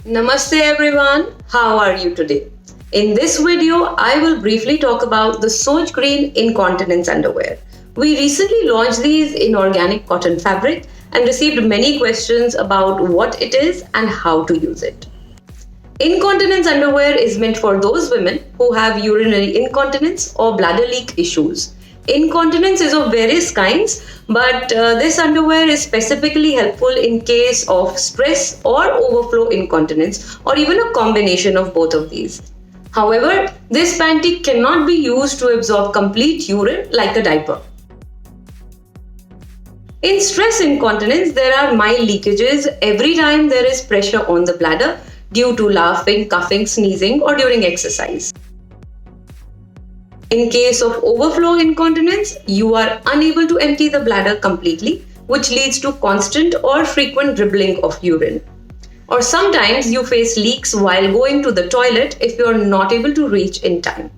Namaste everyone, how are you today? In this video, I will briefly talk about the SochGreen incontinence underwear. We recently launched these in organic cotton fabric and received many questions about what it is and how to use it. Incontinence underwear is meant for those women who have urinary incontinence or bladder leak issues. Incontinence is of various kinds, but this underwear is specifically helpful in case of stress or overflow incontinence, or even a combination of both of these. However, this panty cannot be used to absorb complete urine like a diaper. In stress incontinence, there are mild leakages every time there is pressure on the bladder due to laughing, coughing, sneezing, or during exercise. In case of overflow incontinence, you are unable to empty the bladder completely, which leads to constant or frequent dribbling of urine. Or sometimes you face leaks while going to the toilet if you are not able to reach in time.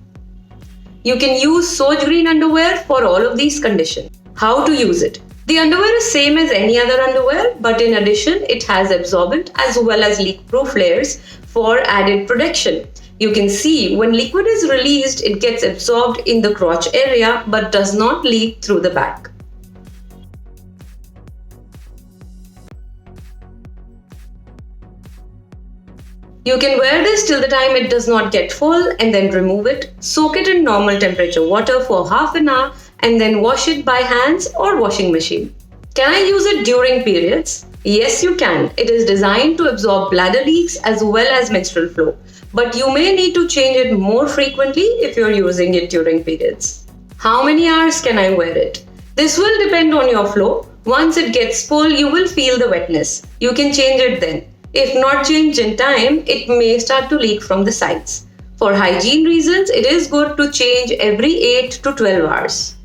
You can use SochGreen underwear for all of these conditions. How to use it? The underwear is same as any other underwear, but in addition, it has absorbent as well as leak-proof layers for added protection. You can see when liquid is released, it gets absorbed in the crotch area but does not leak through the back. You can wear this till the time it does not get full and then remove it. Soak it in normal temperature water for half an hour and then wash it by hands or washing machine. Can I use it during periods? Yes, you can. It is designed to absorb bladder leaks as well as menstrual flow, but you may need to change it more frequently if you're using it during periods. How many hours can I wear it? This will depend on your flow. Once it gets full, you will feel the wetness. You can change it then. If not changed in time, it may start to leak from the sides. For hygiene reasons, it is good to change every 8 to 12 hours.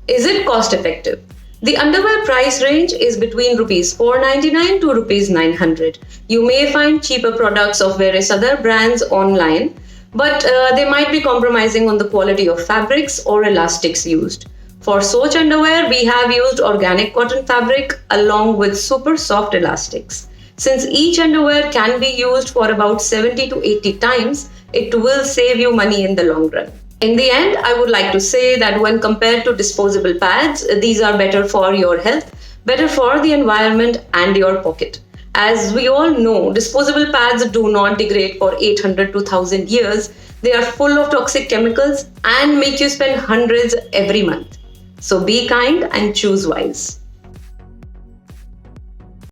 Is it cost effective? The underwear price range is between Rs 499 to Rs 900. You may find cheaper products of various other brands online, but they might be compromising on the quality of fabrics or elastics used. For Soch underwear, we have used organic cotton fabric along with super soft elastics. Since each underwear can be used for about 70 to 80 times, it will save you money in the long run. In the end, I would like to say that when compared to disposable pads, these are better for your health, better for the environment and your pocket. As we all know, disposable pads do not degrade for 800 to 1000 years. They are full of toxic chemicals and make you spend hundreds every month. So be kind and choose wise.